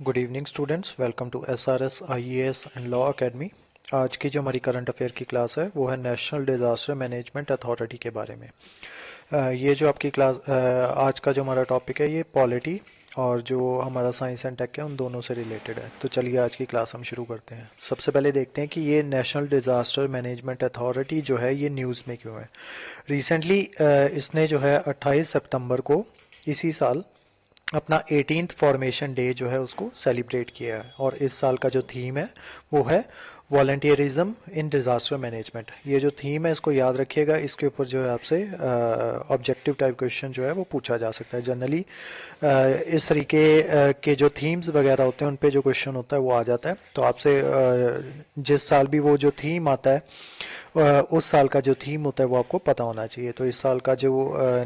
Good evening students, welcome to SRS IAS and law academy. आज की जो हमारी करंट अफेयर की क्लास है वो है नेशनल डिज़ास्टर मैनेजमेंट अथॉरिटी के बारे में। ये जो आपकी क्लास आज का जो हमारा टॉपिक है ये पॉलिटी और जो हमारा साइंस एंड टेक है उन दोनों से रिलेटेड है। तो चलिए आज की क्लास हम शुरू करते हैं। सबसे पहले देखते हैं कि ये नेशनल डिज़ास्टर मैनेजमेंट अथॉरिटी जो है ये न्यूज़ में क्यों है। रिसेंटली इसने जो है 28 सितंबर को इसी साल अपना 18th फॉर्मेशन डे जो है उसको सेलिब्रेट किया है और इस साल का जो थीम है वो है वॉलंटियरिज्म इन डिज़ास्टर मैनेजमेंट। ये जो थीम है इसको याद रखिएगा, इसके ऊपर जो है आपसे ऑब्जेक्टिव टाइप क्वेश्चन जो है वो पूछा जा सकता है। जनरली इस तरीके के जो थीम्स वगैरह होते हैं उन पे जो क्वेश्चन होता है वो आ जाता है। तो आपसे जिस साल भी वो जो थीम आता है उस साल का जो थीम होता है वो आपको पता होना चाहिए। तो इस साल का जो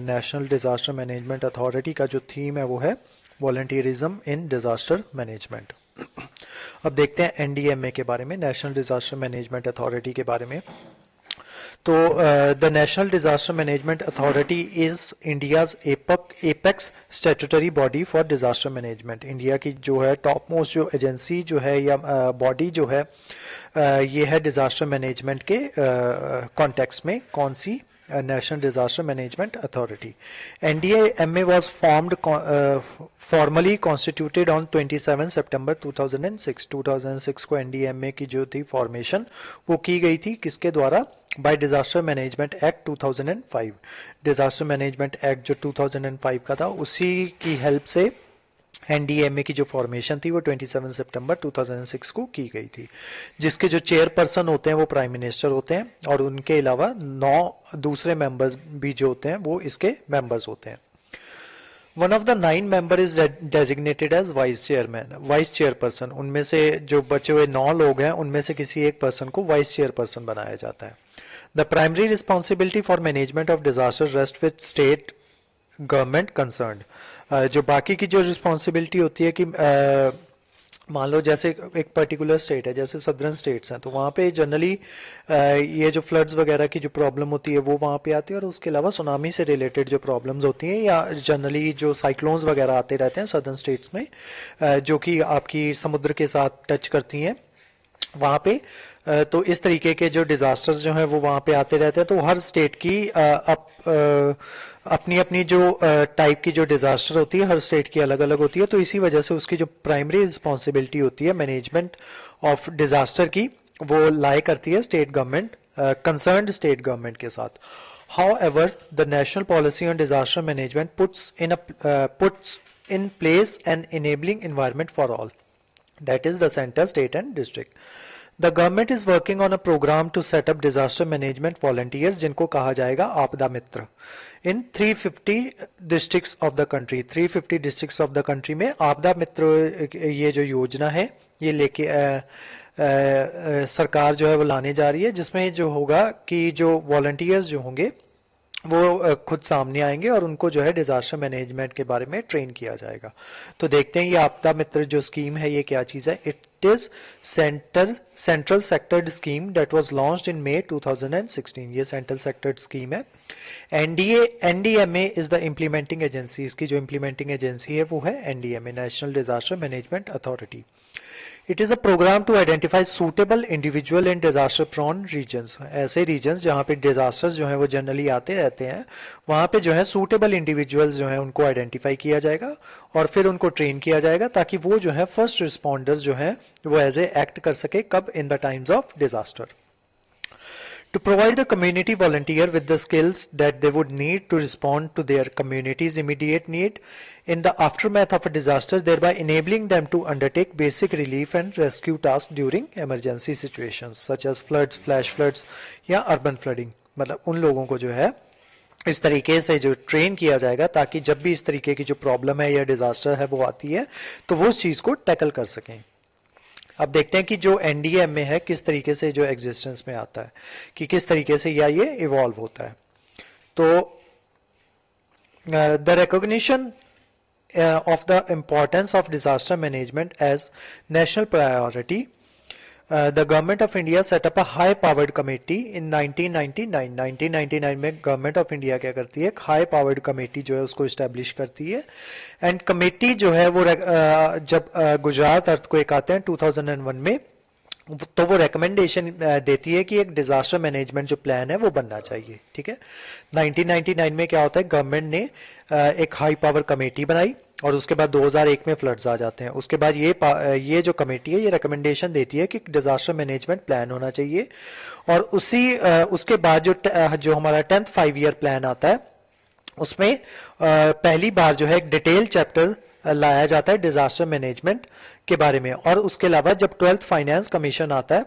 नेशनल डिज़ास्टर मैनेजमेंट अथॉरिटी का जो थीम है वो है वॉलंटियरिज्म इन डिज़ास्टर मैनेजमेंट। अब देखते हैं एनडीएमए के बारे में, नेशनल डिज़ास्टर मैनेजमेंट अथॉरिटी के बारे में। तो the national disaster management authority is India's apex statutory body for disaster management. India की जो है टॉप मोस्ट जो एजेंसी जो है या बॉडी जो है ये है डिज़ास्टर मैनेजमेंट के कॉन्टेक्स्ट में। कौन सी? National disaster management authority. NDMA was formed formally constituted on 27 सितंबर 2006। 2006 को NDMA की जो थी फॉर्मेशन वो की गई थी किसके द्वारा? By disaster management act 2005। Disaster management act जो 2005 का था उसी की हेल्प से एनडीएमए की जो फॉर्मेशन थी वो 27 सितंबर 2006 को की गई थी, जिसके जो चेयरपर्सन होते हैं वो प्राइम मिनिस्टर होते हैं और उनके अलावा 9 दूसरे मेंबर्स भी जो होते हैं वो इसके मेंबर्स होते हैं। One of the 9 member is designated as vice chairman, vice chairperson. उनमें से जो बचे हुए 9 लोग हैं उनमें से किसी एक पर्सन को वाइस चेयरपर्सन बनाया जाता है। The primary responsibility for management of disaster rest with state government concern. जो बाकी की जो रिस्पॉन्सिबिलिटी होती है कि मान लो जैसे एक पर्टिकुलर स्टेट है, जैसे सदर्न स्टेट्स हैं, तो वहाँ पे जनरली ये जो फ्लड्स वगैरह की जो प्रॉब्लम होती है वो वहाँ पे आती है और उसके अलावा सुनामी से रिलेटेड जो प्रॉब्लम्स होती हैं या जनरली जो साइक्लोन्स वगैरह आते रहते हैं सदर्न स्टेट्स में जो कि आपकी समुद्र के साथ टच करती हैं वहाँ पे, तो इस तरीके के जो डिजास्टर्स जो हैं वो वहाँ पे आते रहते हैं। तो हर स्टेट की अपनी अपनी जो टाइप की जो डिजास्टर होती है हर स्टेट की अलग अलग होती है। तो इसी वजह से उसकी जो प्राइमरी रिस्पॉन्सिबिलिटी होती है मैनेजमेंट ऑफ डिजास्टर की वो लाई करती है state government, concerned state government के साथ। However, the national policy on disaster management puts in place an enabling environment for all. That is the center, state and district. The government is working on a program to set up disaster management volunteers जिनको कहा जाएगा आपदा मित्र in 350 districts of the country। 350 districts of the country में आपदा मित्र ये जो योजना है ये लेके सरकार जो है वो लाने जा रही है, जिसमें जो होगा कि जो वॉलंटियर्स जो होंगे वो खुद सामने आएंगे और उनको जो है डिजास्टर मैनेजमेंट के बारे में ट्रेन किया जाएगा। तो देखते हैं ये आपदा मित्र जो स्कीम है ये क्या चीज़ है। It is central sectored scheme that was launched in May 2016। ये सेंट्रल सेक्टर्ड स्कीम है। NDMA is the implementing agency. इसकी जो इम्प्लीमेंटिंग एजेंसी है वो है NDMA, national disaster management authority. It is a program to identify suitable individual in disaster prone regions. ऐसे regions जहाँ पे डिजास्टर्स जो है वो जनरली आते रहते हैं वहाँ पे जो है सूटेबल इंडिविजुअल्स जो है उनको आइडेंटिफाई किया जाएगा और फिर उनको ट्रेन किया जाएगा ताकि वो जो है फर्स्ट रिस्पॉन्डर्स जो है वो एज ए एक्ट कर सके कब? In the times of disaster. To provide the community volunteer with the skills that they would need to respond to their community's immediate need in the aftermath of a disaster, thereby enabling them to undertake basic relief and rescue tasks during emergency situations such as floods, flash floods या urban flooding। मतलब उन लोगों को जो है इस तरीके से जो ट्रेन किया जाएगा ताकि जब भी इस तरीके की जो प्रॉब्लम है या डिजास्टर है वो आती है तो वो उस चीज़ को टैकल कर सकें। अब देखते हैं कि जो एनडीएमए है किस तरीके से जो एग्जिस्टेंस में आता है, कि किस तरीके से या ये इवॉल्व होता है। तो the recognition of the importance of disaster management as national priority the government of India set up a high powered committee in 1999। 1999 में गवर्नमेंट ऑफ इंडिया क्या करती है, एक हाई पावर्ड कमेटी जो है उसको इस्टेब्लिश करती है। एंड कमेटी जो है वो जब गुजरात अर्थक्वेक आते हैं 2001 में, तो वो रिकमेंडेशन देती है कि एक डिजास्टर मैनेजमेंट जो प्लान है वो बनना चाहिए। ठीक है, 1999 में क्या होता है, गवर्नमेंट ने एक हाई पावर कमेटी बनाई और उसके बाद 2001 में फ्लड्स आ जाते हैं। उसके बाद ये जो कमेटी है ये रिकमेंडेशन देती है कि डिजास्टर मैनेजमेंट प्लान होना चाहिए। और उसके बाद जो हमारा 10th 5 ईयर प्लान आता है उसमें पहली बार जो है एक डिटेल चैप्टर लाया जाता है डिजास्टर मैनेजमेंट के बारे में। और उसके अलावा जब 12th फाइनेंस कमीशन आता है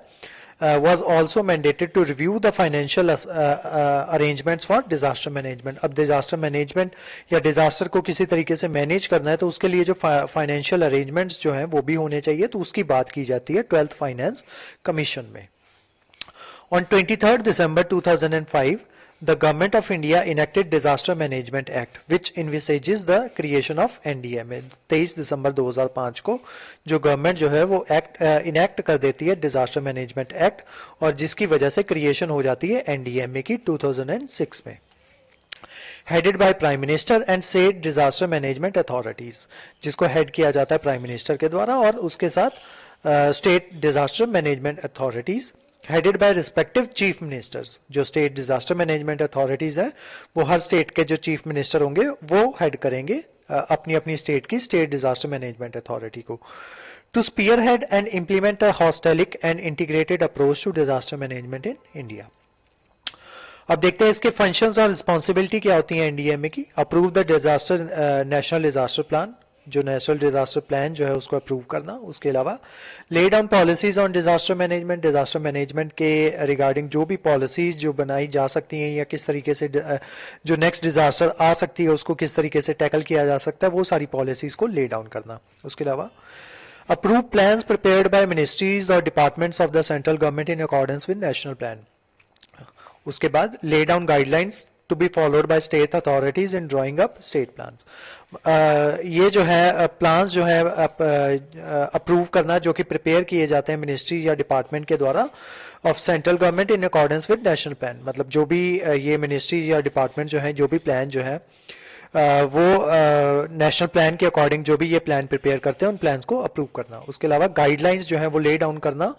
was also mandated to review the financial arrangements for disaster management। अब डिजास्टर मैनेजमेंट या डिजास्टर को किसी तरीके से मैनेज करना है तो उसके लिए जो फाइनेंशियल अरेंजमेंट्स जो हैं वो भी होने चाहिए, तो उसकी बात की जाती है 12th फाइनेंस कमीशन में। On 23rd December 2005, the Government of India enacted Disaster Management Act, which envisages the creation of NDMA। 23 दिसंबर 2005 को जो गवर्नमेंट जो है वो एक्ट इनेक्ट कर देती है डिजास्टर मैनेजमेंट एक्ट, और जिसकी वजह से क्रिएशन हो जाती है एनडीएमए की 2006 में। Headed by prime minister and state disaster management authorities, जिसको हेड किया जाता है प्राइम मिनिस्टर के द्वारा और उसके साथ state disaster management authorities headed by respective chief ministers. जो स्टेट डिजास्टर मैनेजमेंट अथॉरिटीज है वो हर स्टेट के जो चीफ मिनिस्टर होंगे वो हेड करेंगे अपनी अपनी स्टेट की स्टेट डिजास्टर मैनेजमेंट अथॉरिटी को। To spearhead and implement a holistic and integrated approach to disaster management in India. अब देखते हैं इसके फंक्शंस और रिस्पॉन्सिबिलिटी क्या होती है एनडीएमए की। Approve the disaster national disaster plan, जो नेशनल डिजास्टर प्लान जो है उसको अप्रूव करना। उसके अलावा lay down policies on disaster management, disaster management के रिगार्डिंग जो भी पॉलिसीज जो बनाई जा सकती हैं या किस तरीके से जो नेक्स्ट डिजास्टर आ सकती है उसको किस तरीके से टैकल किया जा सकता है वो सारी पॉलिसीज को ले डाउन करना। उसके अलावा approve plans prepared by ministries और departments of the central government in accordance with national plan. उसके बाद lay down guidelines to be followed by state authorities in drawing up state plans. ये जो है प्लान्स जो है अप्रूव करना जो कि प्रिपेयर किए जाते हैं मिनिस्ट्री या डिपार्टमेंट के द्वारा of central government in accordance with national plan. मतलब जो भी ये मिनिस्ट्री या डिपार्टमेंट जो है जो भी प्लान जो है वो नेशनल प्लान के अकॉर्डिंग जो भी ये प्लान प्रिपेयर करते हैं उन प्लान्स को अप्रूव करना। उसके अलावा गाइडलाइंस जो है वो ले डाउन करना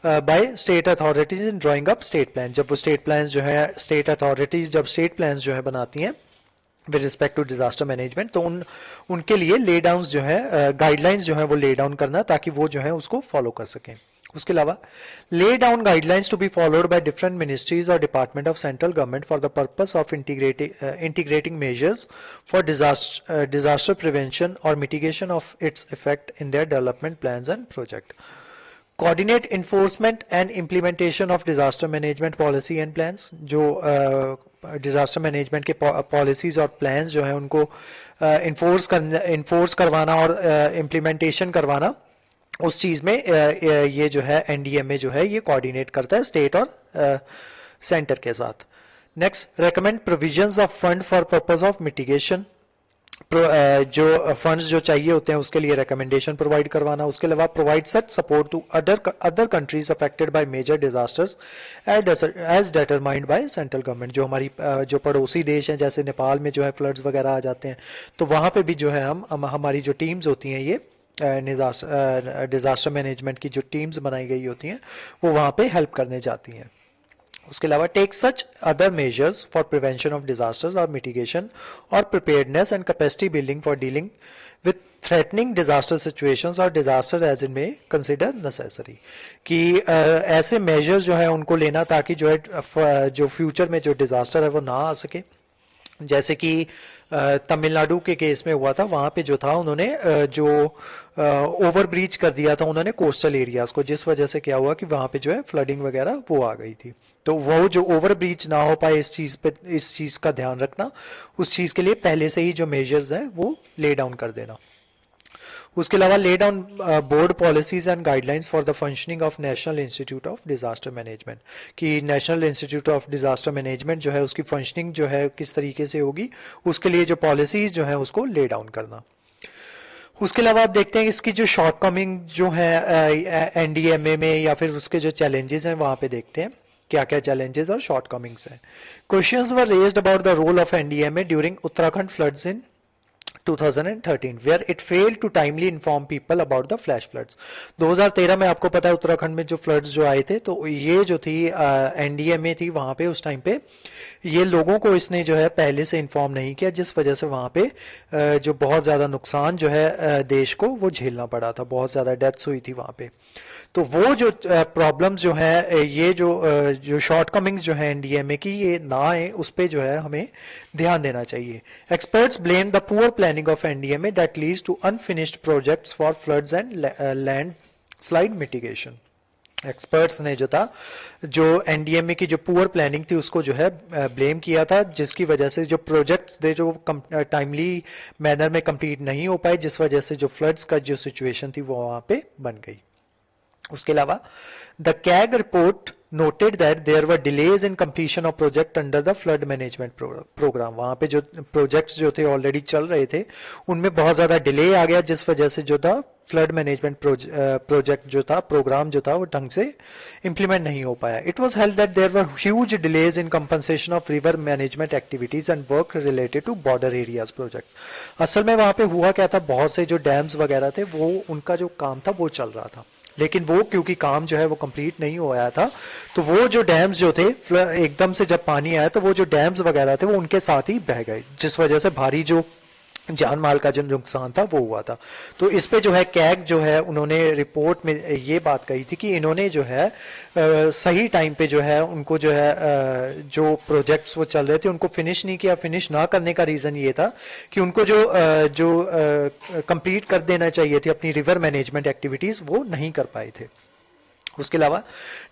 by state authorities in drawing up state plan. जब वो स्टेट प्लान्स जो है स्टेट अथॉरिटीज जब स्टेट प्लान्स जो है बनाती हैं with respect to disaster management तो उनके लिए ले डाउन जो है गाइडलाइंस जो है वो ले डाउन करना ताकि वो जो है उसको फॉलो कर सकें। उसके अलावा lay down guidelines to be followed by different ministries और department of central government for the purpose of integrating measures for disaster prevention और mitigation of its effect in their development plans and project. Coordinate enforcement and implementation of disaster management policy and plans. जो disaster management के policies और plans जो है उनको enforce करवाना और implementation करवाना, उस चीज में ये जो है एनडीएमए जो है ये कोऑर्डिनेट करता है स्टेट और सेंटर के साथ। Next, recommend provisions of fund for purpose of mitigation. जो फंड्स जो चाहिए होते हैं उसके लिए रिकमेंडेशन प्रोवाइड करवाना। उसके अलावा provide such support to other countries affected by major disasters as determined by central government. जो हमारी जो पड़ोसी देश हैं जैसे नेपाल में जो है फ्लड्स वगैरह आ जाते हैं तो वहां पे भी जो है हमारी जो टीम्स होती हैं ये डिजास्टर मैनेजमेंट की जो टीम्स बनाई गई होती हैं वो वहां पे हेल्प करने जाती हैं। उसके अलावा take such other measures for prevention of disasters और मिटिगेशन और preparedness and capacity building for dealing with threatening disaster situations और disaster as it may consider necessary. कि ऐसे मेजर्स जो है उनको लेना ताकि जो है जो फ्यूचर में जो डिजास्टर है वो ना आ सके। जैसे कि तमिलनाडु के केस में हुआ था, वहां पे जो था उन्होंने जो ओवर ब्रीच कर दिया था उन्होंने कोस्टल एरियाज को, जिस वजह से क्या हुआ कि वहां पे जो है फ्लडिंग वगैरह वो आ गई थी। तो वो जो ओवर ब्रीच ना हो पाए इस चीज का ध्यान रखना, उस चीज के लिए पहले से ही जो मेजर्स हैं वो ले डाउन कर देना। उसके अलावा lay down board policies and guidelines for the functioning of national institute of disaster management. कि national institute of disaster management जो है उसकी फंक्शनिंग जो है किस तरीके से होगी उसके लिए जो पॉलिसीज जो है उसको ले डाउन करना। उसके अलावा आप देखते हैं इसकी जो शॉर्टकमिंग जो है एनडीएमए में या फिर उसके जो चैलेंजेस हैं वहां पे देखते हैं क्या क्या चैलेंजेस और शॉर्टकमिंग्स हैं। Questions were raised about the role of NDMA during Uttarakhand floods in 2013 where it failed to timely inform people about the flash floods। 2013 में आपको पता है उत्तराखंड में जो फ्लड्स जो आए थे तो ये जो थी एनडीएमए थी वहां पे उस टाइम पे ये लोगों को इसने जो है पहले से इन्फॉर्म नहीं किया जिस वजह से वहां पे जो बहुत ज्यादा नुकसान जो है देश को वो झेलना पड़ा था, बहुत ज्यादा डेथ्स हुई थी वहां पे। तो वो जो प्रॉब्लम्स जो है ये जो शॉर्टकमिंग्स जो है एनडीएमए की ये ना आए उस पे जो है हमें ध्यान देना चाहिए। Experts blame the poor planning of NDMA that leads to unfinished projects for floods and landslide mitigation. Experts ने जो था जो एनडीएमए की जो पुअर प्लानिंग थी उसको जो है ब्लेम किया था जिसकी वजह से जो प्रोजेक्ट्स थे जो टाइमली मैनर में कंप्लीट नहीं हो पाए जिस वजह से जो फ्लड्स का जो सिचुएशन थी वो वहां पे बन गई। उसके अलावा the CAG report noted that there were delays in completion of project under the flood management program। वहां पे जो प्रोजेक्ट्स जो थे ऑलरेडी चल रहे थे उनमें बहुत ज्यादा डिले आ गया जिस वजह से जो था फ्लड मैनेजमेंट प्रोजेक्ट जो था प्रोग्राम जो था वो ढंग से इंप्लीमेंट नहीं हो पाया। It was held that there were huge delays in compensation of river management activities and work related to border areas project. असल में वहां पे हुआ क्या था, बहुत से जो डैम्स वगैरह थे वो उनका जो काम था वो चल रहा था लेकिन वो क्योंकि काम जो है वो कंप्लीट नहीं हो आया था तो वो जो डैम्स जो थे एकदम से जब पानी आया तो वो जो डैम्स वगैरह थे वो उनके साथ ही बह गए जिस वजह से भारी जो जान माल का जो नुकसान था वो हुआ था। तो इस पे जो है कैग जो है उन्होंने रिपोर्ट में ये बात कही थी कि इन्होंने जो है सही टाइम पे जो है उनको जो है जो प्रोजेक्ट्स वो चल रहे थे उनको फिनिश नहीं किया। फिनिश ना करने का रीजन ये था कि उनको जो कंप्लीट कर देना चाहिए थी अपनी रिवर मैनेजमेंट एक्टिविटीज वो नहीं कर पाए थे। उसके अलावा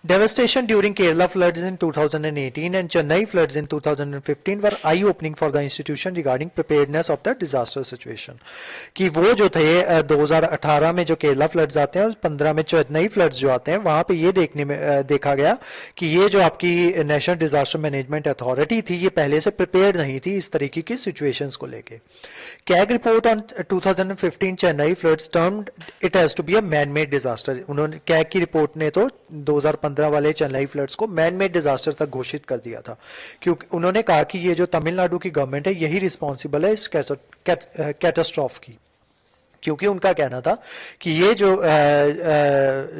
devastation during Kerala floods in 2018 and Chennai floods in 2015 were I opening for the institution regarding preparedness of the disaster situation. कि वो जो थे 2018 में जो केरला फ्लड्स आते हैं और 15 में चेन्नई फ्लड्स जो आते हैं वहां पे ये देखा गया कि ये जो आपकी नेशनल डिजास्टर मैनेजमेंट अथॉरिटी थी ये पहले से प्रिपेयर्ड नहीं थी इस तरीके की सिचुएशंस को लेके। CAG report on 2015 Chennai floods termed it has to be a man made disaster. उन्होंने कैग की रिपोर्ट ने तो 2015 वाले चेन्नई फ्लड्स को मैन मेड डिजास्टर तक घोषित कर दिया था क्योंकि उन्होंने कहा कि ये जो तमिलनाडु की गवर्नमेंट है यही रिस्पॉन्सिबल है इस कैटास्ट्रॉफ की, क्योंकि उनका कहना था कि ये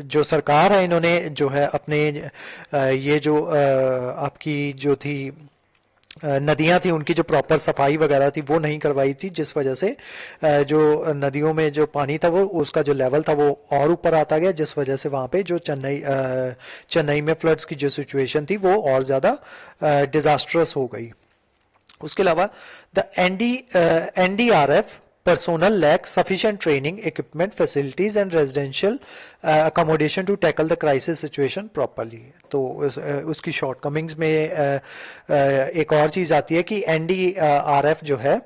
जो सरकार है इन्होंने जो है अपने ये जो आपकी जो थी नदियां थी उनकी जो प्रॉपर सफाई वगैरह थी वो नहीं करवाई थी जिस वजह से जो नदियों में जो पानी था वो उसका जो लेवल था वो और ऊपर आता गया जिस वजह से वहां पे जो चेन्नई में फ्लड्स की जो सिचुएशन थी वो और ज्यादा डिजास्ट्रस हो गई। उसके अलावा the NDRF personnel lack sufficient training, equipment, facilities and residential accommodation to tackle the crisis situation properly। तो उसकी शॉर्टकमिंग्स में एक और चीज आती है कि एनडीआरएफ जो है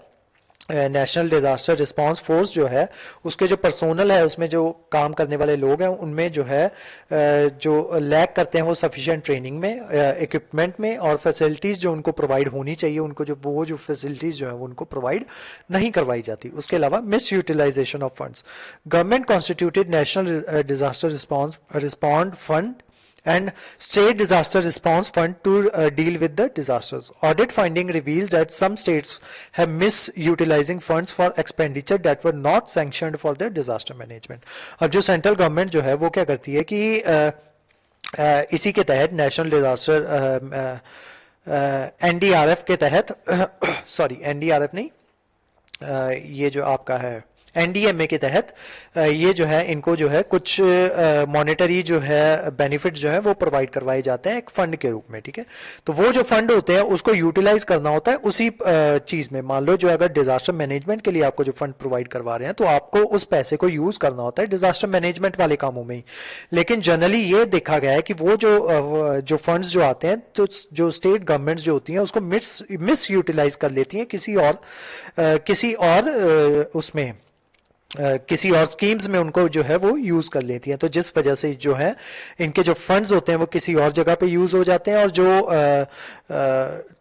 नेशनल डिजास्टर रिस्पांस फोर्स जो है उसके जो पर्सोनल है उसमें जो काम करने वाले लोग हैं उनमें जो है जो लैक करते हैं वो सफिशिएंट ट्रेनिंग में, इक्विपमेंट में और फैसिलिटीज जो उनको प्रोवाइड होनी चाहिए उनको जो फैसिलिटीज जो है वो उनको प्रोवाइड नहीं करवाई जाती। उसके अलावा misutilization of funds. Government constituted national disaster respond fund and state disaster response fund to deal with the disasters. Audit finding reveals that some states have misutilizing funds for expenditure that were not sanctioned for their disaster management। अब जो central government जो है वो क्या करती है कि इसी के तहत नेशनल डिजास्टर एनडीआरएफ के तहत सॉरी एनडीआरएफ नहीं ये जो आपका है एनडीएमए के तहत ये जो है इनको जो है कुछ मॉनेटरी जो है बेनिफिट्स जो है वो प्रोवाइड करवाए जाते हैं एक फंड के रूप में, ठीक है। तो वो जो फंड होते हैं उसको यूटिलाइज करना होता है उसी चीज में। मान लो जो अगर डिजास्टर मैनेजमेंट के लिए आपको जो फंड प्रोवाइड करवा रहे हैं तो आपको उस पैसे को यूज करना होता है डिजास्टर मैनेजमेंट वाले कामों में ही। लेकिन जनरली ये देखा गया है कि वो जो फंड्स जो आते हैं तो जो स्टेट गवर्नमेंट्स जो होती हैं उसको मिस यूटिलाइज कर लेती हैं किसी और उसमें किसी और स्कीम्स में उनको जो है वो यूज कर लेती हैं, तो जिस वजह से जो है इनके जो फंड्स होते हैं वो किसी और जगह पे यूज हो जाते हैं, और जो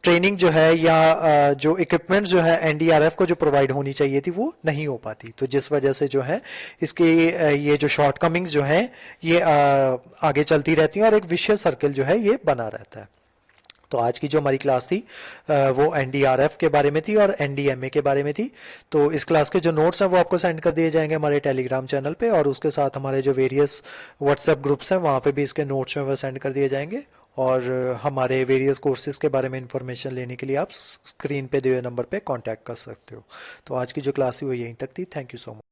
ट्रेनिंग जो है या जो इक्विपमेंट्स जो है एनडीआरएफ को जो प्रोवाइड होनी चाहिए थी वो नहीं हो पाती, तो जिस वजह से जो है इसके ये जो शॉर्टकमिंग्स जो हैं ये आगे चलती रहती हैं और एक विशियस सर्कल जो है ये बना रहता है। तो आज की जो हमारी क्लास थी वो एनडीआरएफ के बारे में थी और एनडीएमए के बारे में थी। तो इस क्लास के जो नोट्स हैं वो आपको सेंड कर दिए जाएंगे हमारे टेलीग्राम चैनल पे, और उसके साथ हमारे जो वेरियस व्हाट्सएप ग्रुप्स हैं वहाँ पे भी इसके नोट्स में वो सेंड कर दिए जाएंगे। और हमारे वेरियस कोर्सेज के बारे में इंफॉर्मेशन लेने के लिए आप स्क्रीन पे दिए हुए नंबर पे कांटेक्ट कर सकते हो। तो आज की जो क्लास थी वो यहीं तक थी। Thank you so much.